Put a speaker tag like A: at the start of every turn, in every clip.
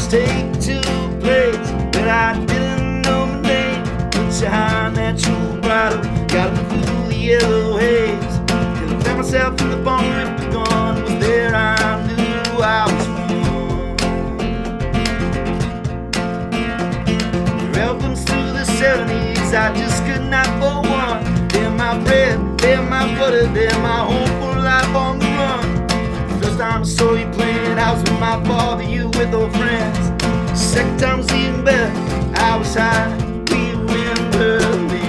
A: was taken to a place that I didn't know my name. Put behind that true bridle, got me through the yellow haze. Till I found myself in the barn with the gun. Was there I knew I was wrong. Your albums through the 70s, I just could not for one. They're my bread, they're my butter, they're my home for life on the run. First time I saw you playing, I was with my father, you with old friends. Second time was even better, I was high, we were in Berlin.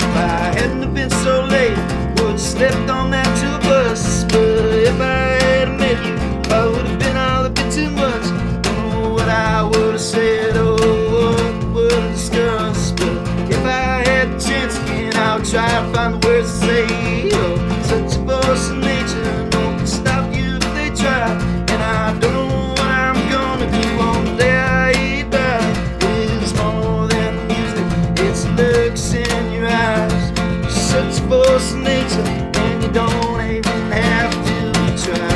A: If I hadn't have been so late, would have slept on that tour bus. But if I had met you, I would have been all a bit too much. Don't know what I would have said or what would have discussed. But if I had the chance again, I would try to find the words to say. Oh, such a force of nature, no one can stop you if they try. And I don't know what I'm gonna do on the day I eat right. It is more than the music, it's the looks in your eyes. You're such a force of nature, and you don't even have to try.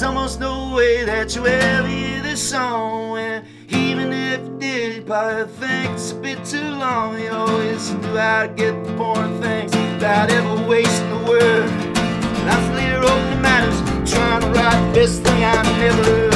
A: Almost no way that you ever hear this song, and even if you did, you probably think it's a bit too long. You always knew how to get the point of things without ever wasting a word. And I was later open matters, trying to write the best thing I never